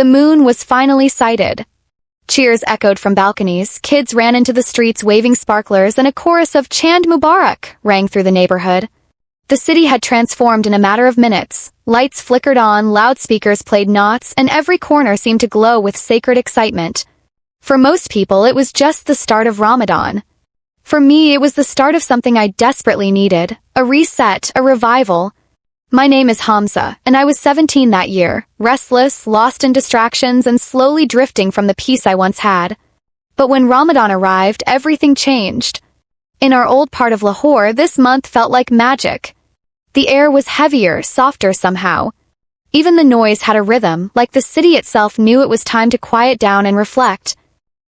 The moon was finally sighted. Cheers echoed from balconies, kids ran into the streets waving sparklers, and a chorus of "Chand Mubarak" rang through the neighborhood. The city had transformed in a matter of minutes. Lights flickered on, loudspeakers played knots, and every corner seemed to glow with sacred excitement. For most people, it was just the start of Ramadan. For me, it was the start of something I desperately needed, a reset, a revival. My name is Hamza, and I was 17 that year, restless, lost in distractions, and slowly drifting from the peace I once had. But when Ramadan arrived, everything changed. In our old part of Lahore, this month felt like magic. The air was heavier, softer somehow. Even the noise had a rhythm, like the city itself knew it was time to quiet down and reflect.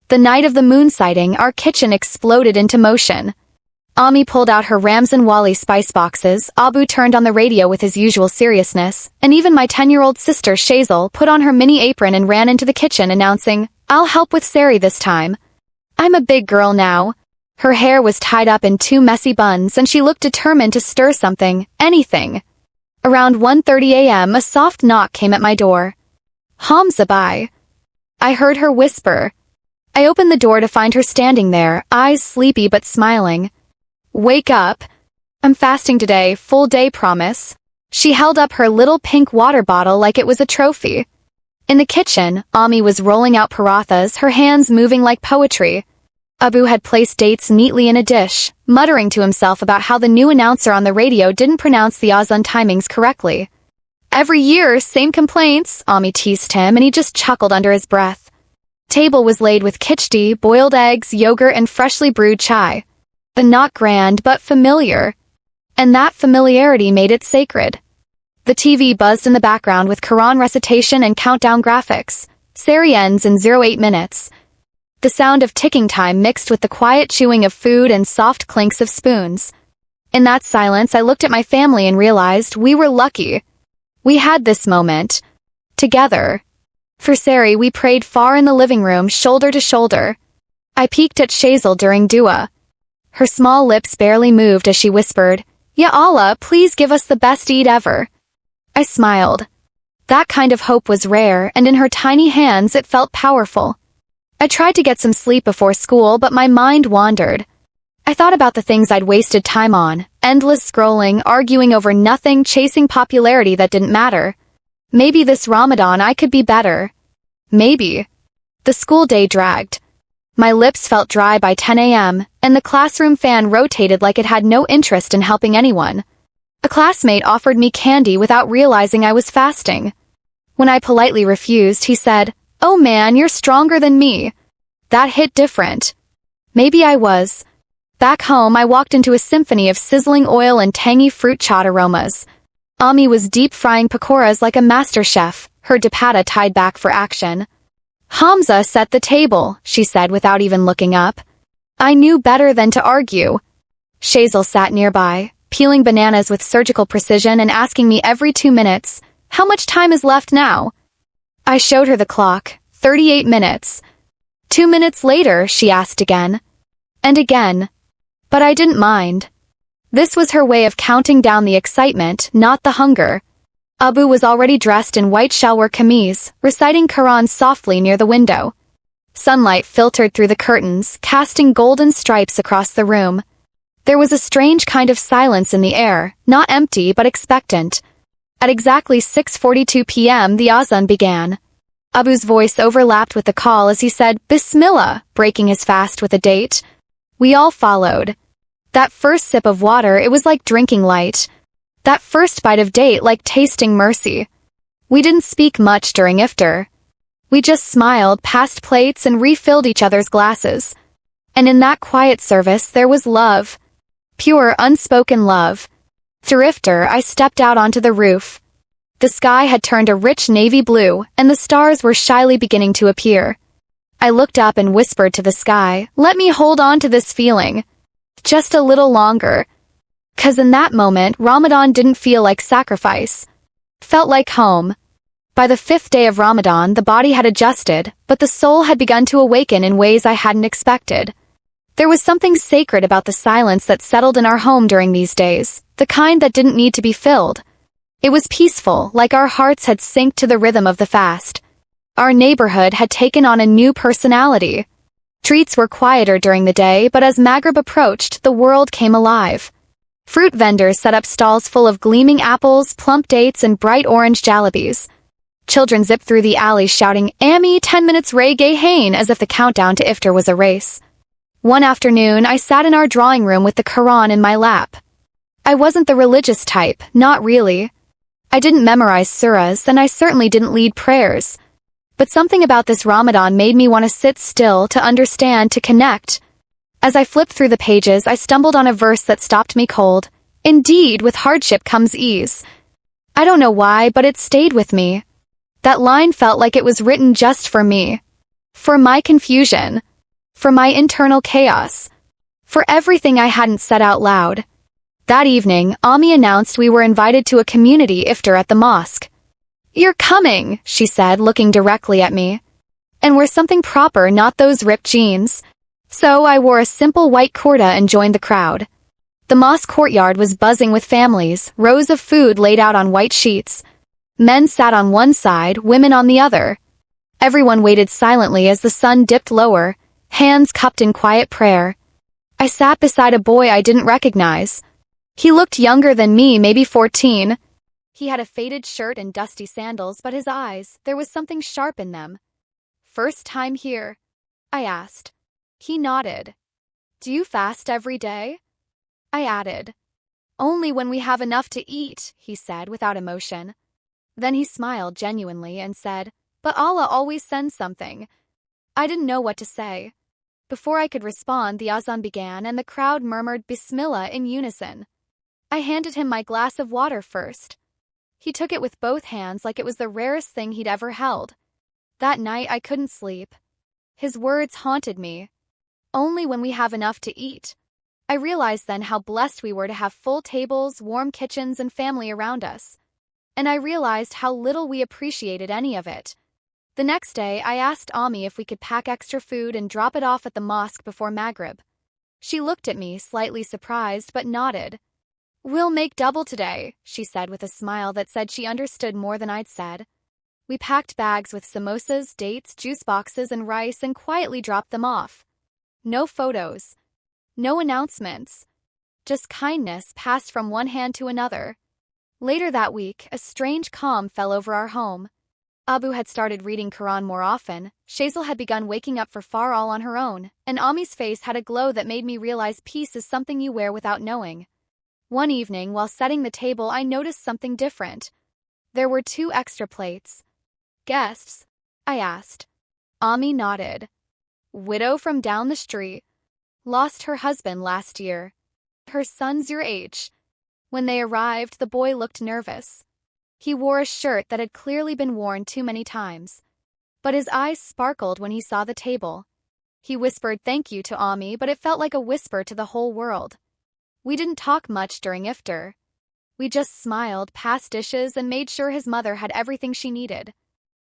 The night of the moon sighting, our kitchen exploded into motion. Ami pulled out her Ramzan Wali spice boxes, Abu turned on the radio with his usual seriousness, and even my 10-year-old sister Shazel put on her mini apron and ran into the kitchen announcing, "I'll help with Sehri this time." I'm a big girl now. Her hair was tied up in two messy buns and she looked determined to stir something, anything. Around 1:30 a.m. a soft knock came at my door. "Hamza, bye." I heard her whisper. I opened the door to find her standing there, eyes sleepy but smiling. "Wake up. I'm fasting today, full day promise." She held up her little pink water bottle like it was a trophy. In the kitchen, Ami was rolling out parathas, her hands moving like poetry. Abu had placed dates neatly in a dish, muttering to himself about how the new announcer on the radio didn't pronounce the azan timings correctly. "Every year, same complaints," Ami teased him, and he just chuckled under his breath. Table was laid with khichdi, boiled eggs, yogurt, and freshly brewed chai. Not grand, but familiar. And that familiarity made it sacred. The TV buzzed in the background with Quran recitation and countdown graphics. Sehri ends in 08 minutes. The sound of ticking time mixed with the quiet chewing of food and soft clinks of spoons. In that silence, I looked at my family and realized we were lucky. We had this moment. Together. For Sehri, we prayed far in the living room, shoulder to shoulder. I peeked at Shazel during dua. Her small lips barely moved as she whispered, "Ya Allah, please give us the best Eid ever." I smiled. That kind of hope was rare, and in her tiny hands it felt powerful. I tried to get some sleep before school, but my mind wandered. I thought about the things I'd wasted time on, endless scrolling, arguing over nothing, chasing popularity that didn't matter. Maybe this Ramadan I could be better. Maybe. The school day dragged. My lips felt dry by 10 a.m., and the classroom fan rotated like it had no interest in helping anyone. A classmate offered me candy without realizing I was fasting. When I politely refused, he said, "Oh man, you're stronger than me." That hit different. Maybe I was. Back home, I walked into a symphony of sizzling oil and tangy fruit chaat aromas. Ami was deep-frying pakoras like a master chef, her dupatta tied back for action. "Hamza set the table," she said without even looking up. I knew better than to argue. Shazel sat nearby, peeling bananas with surgical precision and asking me every 2 minutes, "How much time is left now?" I showed her the clock, 38 minutes. 2 minutes later, she asked again. And again. But I didn't mind. This was her way of counting down the excitement, not the hunger. Abu was already dressed in white shalwar kameez, reciting Quran softly near the window. Sunlight filtered through the curtains, casting golden stripes across the room. There was a strange kind of silence in the air, not empty but expectant. At exactly 6:42 p.m. the azan began. Abu's voice overlapped with the call as he said, "Bismillah," breaking his fast with a date. We all followed. That first sip of water, it was like drinking light. That first bite of date like tasting mercy. We didn't speak much during Iftar. We just smiled, passed plates, and refilled each other's glasses. And in that quiet service there was love. Pure, unspoken love. Through Iftar, I stepped out onto the roof. The sky had turned a rich navy blue, and the stars were shyly beginning to appear. I looked up and whispered to the sky, "Let me hold on to this feeling. Just a little longer." 'Cause in that moment, Ramadan didn't feel like sacrifice. Felt like home. By the 5th day of Ramadan, the body had adjusted, but the soul had begun to awaken in ways I hadn't expected. There was something sacred about the silence that settled in our home during these days, the kind that didn't need to be filled. It was peaceful, like our hearts had synced to the rhythm of the fast. Our neighborhood had taken on a new personality. Streets were quieter during the day, but as Maghrib approached, the world came alive. Fruit vendors set up stalls full of gleaming apples, plump dates, and bright orange jalebis. Children zipped through the alleys shouting, "Ammi, 10 minutes Ray Gay Hain," as if the countdown to Iftar was a race. One afternoon, I sat in our drawing room with the Quran in my lap. I wasn't the religious type, not really. I didn't memorize surahs, and I certainly didn't lead prayers. But something about this Ramadan made me want to sit still, to understand, to connect. As I flipped through the pages, I stumbled on a verse that stopped me cold. Indeed, with hardship comes ease. I don't know why, but it stayed with me. That line felt like it was written just for me. For my confusion. For my internal chaos. For everything I hadn't said out loud. That evening, Ami announced we were invited to a community iftar at the mosque. "You're coming," she said, looking directly at me. "And wear something proper, not those ripped jeans." So I wore a simple white kurta and joined the crowd. The mosque courtyard was buzzing with families, rows of food laid out on white sheets. Men sat on one side, women on the other. Everyone waited silently as the sun dipped lower, hands cupped in quiet prayer. I sat beside a boy I didn't recognize. He looked younger than me, maybe 14. He had a faded shirt and dusty sandals, but his eyes, there was something sharp in them. "First time here?" I asked. He nodded. "Do you fast every day?" I added. "Only when we have enough to eat," he said without emotion. Then he smiled genuinely and said, "But Allah always sends something." I didn't know what to say. Before I could respond, the azan began and the crowd murmured Bismillah in unison. I handed him my glass of water first. He took it with both hands like it was the rarest thing he'd ever held. That night I couldn't sleep. His words haunted me. Only when we have enough to eat. I realized then how blessed we were to have full tables, warm kitchens, and family around us. And I realized how little we appreciated any of it. The next day, I asked Ami if we could pack extra food and drop it off at the mosque before Maghrib. She looked at me, slightly surprised, but nodded. "We'll make double today," she said with a smile that said she understood more than I'd said. We packed bags with samosas, dates, juice boxes, and rice and quietly dropped them off. No photos. No announcements. Just kindness passed from one hand to another. Later that week, a strange calm fell over our home. Abu had started reading Quran more often, Shazel had begun waking up for Farall on her own, and Ami's face had a glow that made me realize peace is something you wear without knowing. One evening, while setting the table, I noticed something different. There were 2 extra plates. "Guests?" I asked. Ami nodded. "Widow from down the street. Lost her husband last year. Her son's your age." When they arrived, the boy looked nervous. He wore a shirt that had clearly been worn too many times. But his eyes sparkled when he saw the table. He whispered thank you to Ami, but it felt like a whisper to the whole world. We didn't talk much during iftar. We just smiled, passed dishes, and made sure his mother had everything she needed.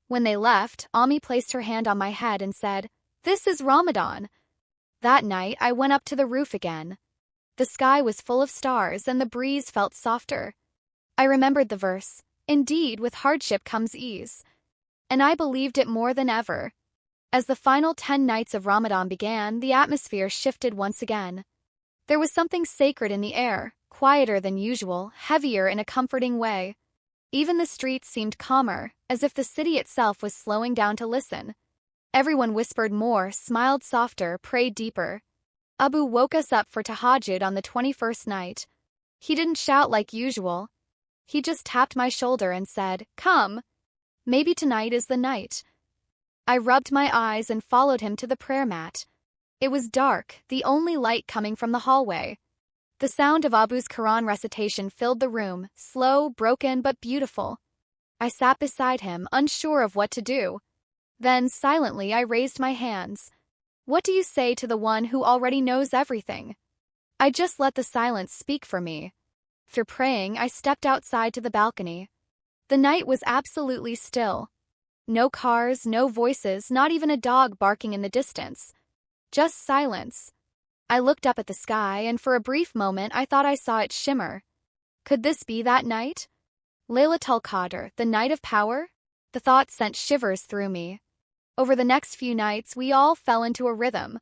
When they left, Ami placed her hand on my head and said, "This is Ramadan." That night, I went up to the roof again. The sky was full of stars and the breeze felt softer. I remembered the verse, "Indeed, with hardship comes ease." And I believed it more than ever. As the final 10 nights of Ramadan began, the atmosphere shifted once again. There was something sacred in the air, quieter than usual, heavier in a comforting way. Even the streets seemed calmer, as if the city itself was slowing down to listen. Everyone whispered more, smiled softer, prayed deeper. Abu woke us up for tahajjud on the 21st night. He didn't shout like usual. He just tapped my shoulder and said, "Come. Maybe tonight is the night." I rubbed my eyes and followed him to the prayer mat. It was dark, the only light coming from the hallway. The sound of Abu's Quran recitation filled the room, slow, broken, but beautiful. I sat beside him, unsure of what to do. Then, silently, I raised my hands. What do you say to the one who already knows everything? I just let the silence speak for me. After praying, I stepped outside to the balcony. The night was absolutely still. No cars, no voices, not even a dog barking in the distance. Just silence. I looked up at the sky, and for a brief moment I thought I saw it shimmer. Could this be that night? Laylatul Qadr, the night of power? The thought sent shivers through me. Over the next few nights, we all fell into a rhythm.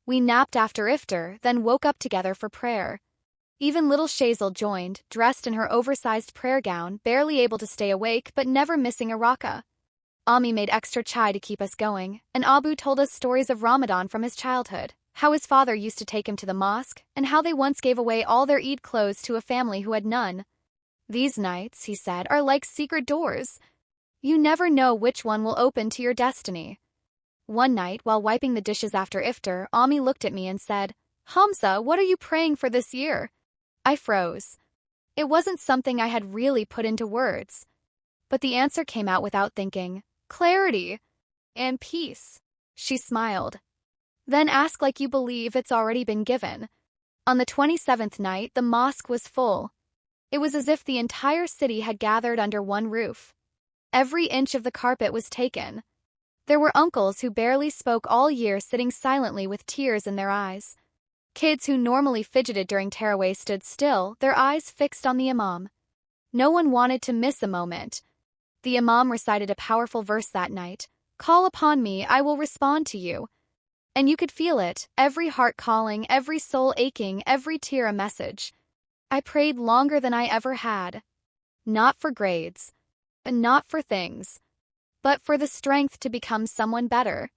We napped after iftar, then woke up together for prayer. Even little Shazel joined, dressed in her oversized prayer gown, barely able to stay awake but never missing a rak'ah. Ami made extra chai to keep us going, and Abu told us stories of Ramadan from his childhood, how his father used to take him to the mosque, and how they once gave away all their Eid clothes to a family who had none. These nights, he said, are like secret doors. You never know which one will open to your destiny. One night, while wiping the dishes after iftar, Ami looked at me and said, "Hamza, what are you praying for this year?" I froze. It wasn't something I had really put into words. But the answer came out without thinking. Clarity. And peace. She smiled. Then ask like you believe it's already been given. On the 27th night, the mosque was full. It was as if the entire city had gathered under one roof. Every inch of the carpet was taken. There were uncles who barely spoke all year sitting silently with tears in their eyes. Kids who normally fidgeted during Tarawih stood still, their eyes fixed on the imam. No one wanted to miss a moment. The imam recited a powerful verse that night. "Call upon me, I will respond to you." And you could feel it, every heart calling, every soul aching, every tear a message. I prayed longer than I ever had. Not for grades. Not for things. But for the strength to become someone better.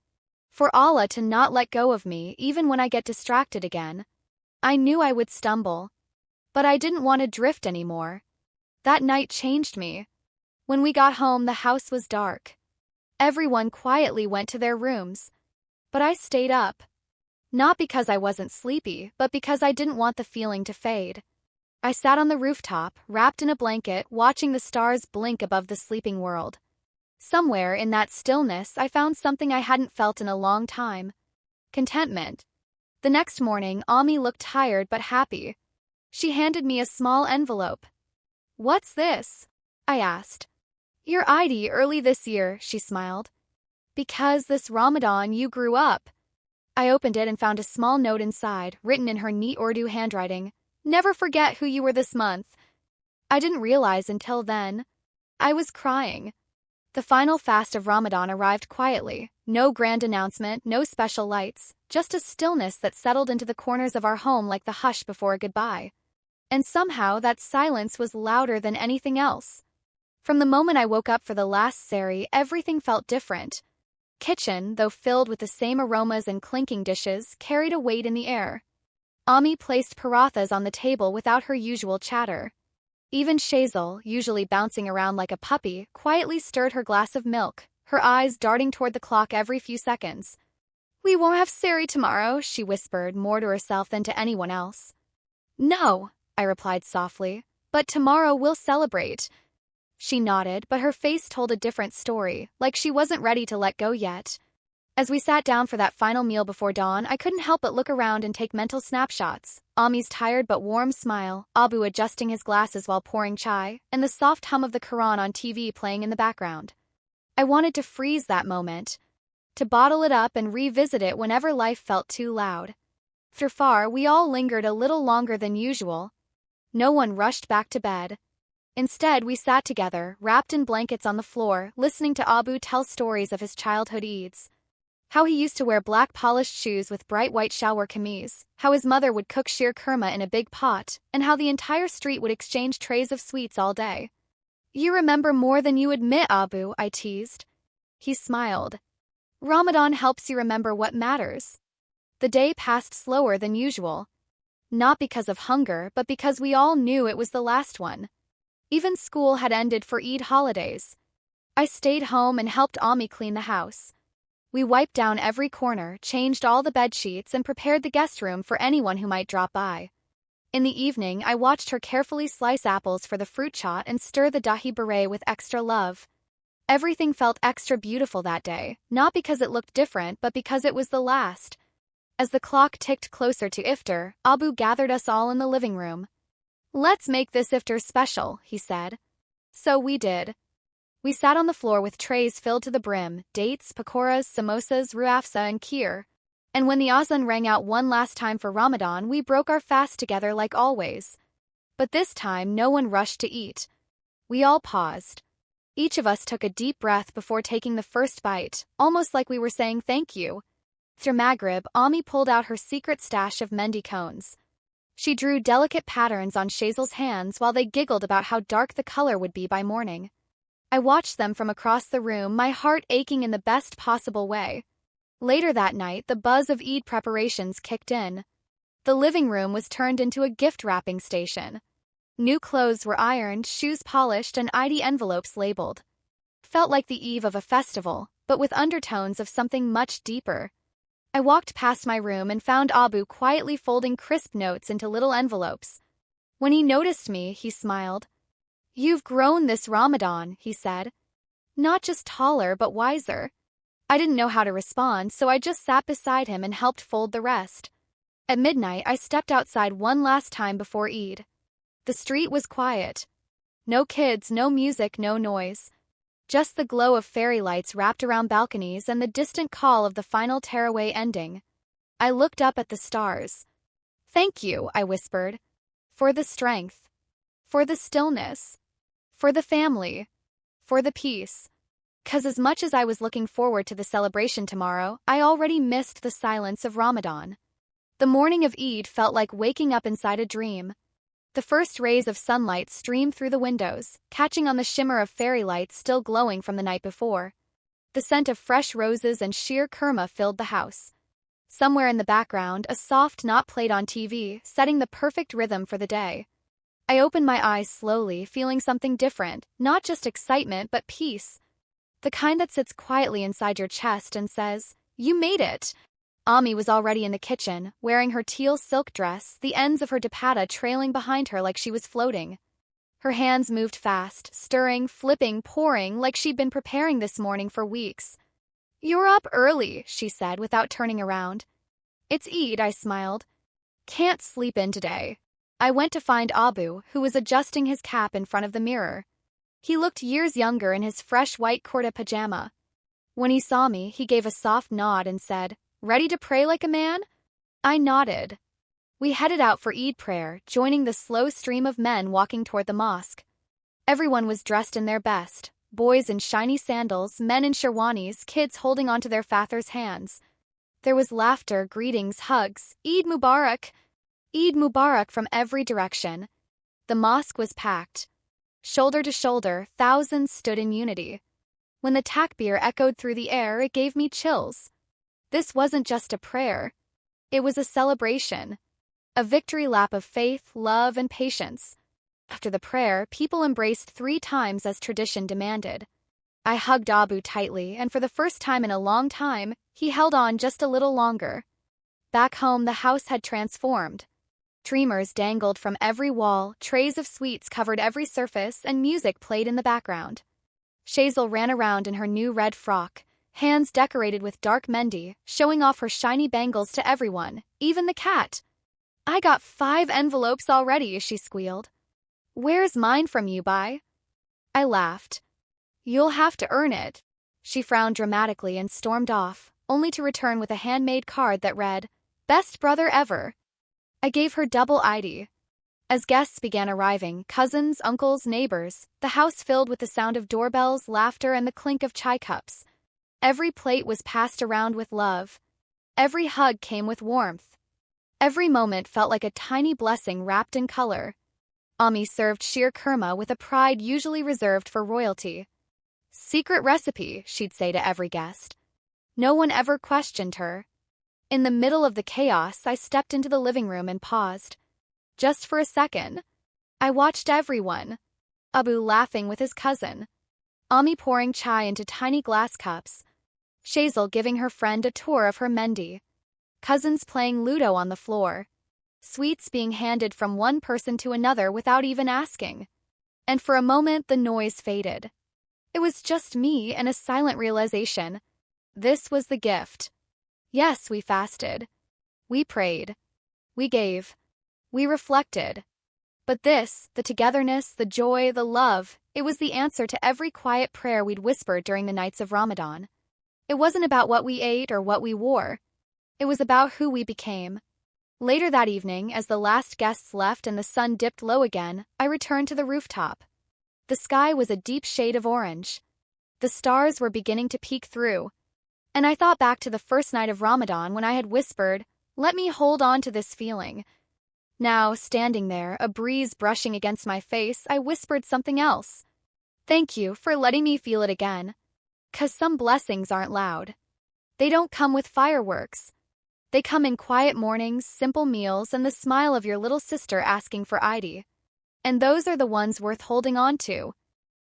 For Allah to not let go of me even when I get distracted again. I knew I would stumble. But I didn't want to drift anymore. That night changed me. When we got home, the house was dark. Everyone quietly went to their rooms. But I stayed up. Not because I wasn't sleepy, but because I didn't want the feeling to fade. I sat on the rooftop, wrapped in a blanket, watching the stars blink above the sleeping world. Somewhere in that stillness, I found something I hadn't felt in a long time. Contentment. The next morning, Ami looked tired but happy. She handed me a small envelope. "What's this?" I asked. "Your Eidi early this year," she smiled. "Because this Ramadan you grew up." I opened it and found a small note inside, written in her neat Urdu handwriting. "Never forget who you were this month." I didn't realize until then. I was crying. The final fast of Ramadan arrived quietly. No grand announcement, no special lights, just a stillness that settled into the corners of our home like the hush before a goodbye. And somehow that silence was louder than anything else. From the moment I woke up for the last Sehri, everything felt different. Kitchen, though filled with the same aromas and clinking dishes, carried a weight in the air. Ami placed parathas on the table without her usual chatter. Even Shazel, usually bouncing around like a puppy, quietly stirred her glass of milk, her eyes darting toward the clock every few seconds. "We won't have Sehri tomorrow," she whispered, more to herself than to anyone else. "No," I replied softly, "but tomorrow we'll celebrate." She nodded, but her face told a different story, like she wasn't ready to let go yet. As we sat down for that final meal before dawn, I couldn't help but look around and take mental snapshots. Ami's tired but warm smile, Abu adjusting his glasses while pouring chai, and the soft hum of the Quran on TV playing in the background. I wanted to freeze that moment, to bottle it up and revisit it whenever life felt too loud. After far, we all lingered a little longer than usual. No one rushed back to bed. Instead, we sat together, wrapped in blankets on the floor, listening to Abu tell stories of his childhood Eids. How he used to wear black polished shoes with bright white shalwar kameez, how his mother would cook sheer kurma in a big pot, and how the entire street would exchange trays of sweets all day. "You remember more than you admit, Abu," I teased. He smiled. "Ramadan helps you remember what matters." The day passed slower than usual. Not because of hunger, but because we all knew it was the last one. Even school had ended for Eid holidays. I stayed home and helped Ami clean the house. We wiped down every corner, changed all the bed sheets, and prepared the guest room for anyone who might drop by. In the evening, I watched her carefully slice apples for the fruit chaat and stir the dahi beret with extra love. Everything felt extra beautiful that day, not because it looked different, but because it was the last. As the clock ticked closer to iftar, Abu gathered us all in the living room. "Let's make this iftar special," he said. So we did. We sat on the floor with trays filled to the brim, dates, pakoras, samosas, ruafsa, and kheer. And when the azan rang out one last time for Ramadan, we broke our fast together like always. But this time, no one rushed to eat. We all paused. Each of us took a deep breath before taking the first bite, almost like we were saying thank you. After Maghrib, Ami pulled out her secret stash of mendi cones. She drew delicate patterns on Shazel's hands while they giggled about how dark the color would be by morning. I watched them from across the room, my heart aching in the best possible way. Later that night, the buzz of Eid preparations kicked in. The living room was turned into a gift-wrapping station. New clothes were ironed, shoes polished, and Eidi envelopes labeled. Felt like the eve of a festival, but with undertones of something much deeper. I walked past my room and found Abu quietly folding crisp notes into little envelopes. When he noticed me, he smiled. "You've grown this Ramadan," he said. "Not just taller, but wiser." I didn't know how to respond, so I just sat beside him and helped fold the rest. At midnight, I stepped outside one last time before Eid. The street was quiet. No kids, no music, no noise. Just the glow of fairy lights wrapped around balconies and the distant call of the final tearaway ending. I looked up at the stars. "Thank you," I whispered. "For the strength. For the stillness. For the family. For the peace." 'Cause as much as I was looking forward to the celebration tomorrow, I already missed the silence of Ramadan. The morning of Eid felt like waking up inside a dream. The first rays of sunlight streamed through the windows, catching on the shimmer of fairy lights still glowing from the night before. The scent of fresh roses and sheer kurma filled the house. Somewhere in the background, a soft knot played on TV, setting the perfect rhythm for the day. I opened my eyes slowly, feeling something different, not just excitement but peace. The kind that sits quietly inside your chest and says, "You made it." Ami was already in the kitchen, wearing her teal silk dress, the ends of her dupatta trailing behind her like she was floating. Her hands moved fast, stirring, flipping, pouring, like she'd been preparing this morning for weeks. "You're up early," she said without turning around. "It's Eid," I smiled. "Can't sleep in today." I went to find Abu, who was adjusting his cap in front of the mirror. He looked years younger in his fresh white kurta pajama. When he saw me, he gave a soft nod and said, "Ready to pray like a man?" I nodded. We headed out for Eid prayer, joining the slow stream of men walking toward the mosque. Everyone was dressed in their best, boys in shiny sandals, men in sherwanis, kids holding onto their fathers' hands. There was laughter, greetings, hugs, "Eid Mubarak! Eid Mubarak" from every direction. The mosque was packed. Shoulder to shoulder, thousands stood in unity. When the takbir echoed through the air, it gave me chills. This wasn't just a prayer. It was a celebration. A victory lap of faith, love, and patience. After the prayer, people embraced 3 times as tradition demanded. I hugged Abu tightly, and for the first time in a long time, he held on just a little longer. Back home, the house had transformed. Streamers dangled from every wall, trays of sweets covered every surface, and music played in the background. Shazel ran around in her new red frock, hands decorated with dark mendi, showing off her shiny bangles to everyone, even the cat. "I got 5 envelopes already," she squealed. "Where's mine from you, Bai?" I laughed. "You'll have to earn it." She frowned dramatically and stormed off, only to return with a handmade card that read, "Best brother ever." I gave her double Eidi. As guests began arriving, cousins, uncles, neighbors, the house filled with the sound of doorbells, laughter, and the clink of chai cups. Every plate was passed around with love. Every hug came with warmth. Every moment felt like a tiny blessing wrapped in color. Ami served sheer kurma with a pride usually reserved for royalty. "Secret recipe," she'd say to every guest. No one ever questioned her. In the middle of the chaos, I stepped into the living room and paused. Just for a second. I watched everyone. Abu laughing with his cousin. Ami pouring chai into tiny glass cups. Shazel giving her friend a tour of her mendi. Cousins playing Ludo on the floor. Sweets being handed from one person to another without even asking. And for a moment, the noise faded. It was just me and a silent realization. This was the gift. Yes, we fasted. We prayed. We gave. We reflected. But this, the togetherness, the joy, the love, it was the answer to every quiet prayer we'd whispered during the nights of Ramadan. It wasn't about what we ate or what we wore. It was about who we became. Later that evening, as the last guests left and the sun dipped low again, I returned to the rooftop. The sky was a deep shade of orange. The stars were beginning to peek through. And I thought back to the first night of Ramadan when I had whispered, "Let me hold on to this feeling." Now, standing there, a breeze brushing against my face, I whispered something else. "Thank you for letting me feel it again. 'Cause some blessings aren't loud. They don't come with fireworks. They come in quiet mornings, simple meals, and the smile of your little sister asking for Eidi. And those are the ones worth holding on to."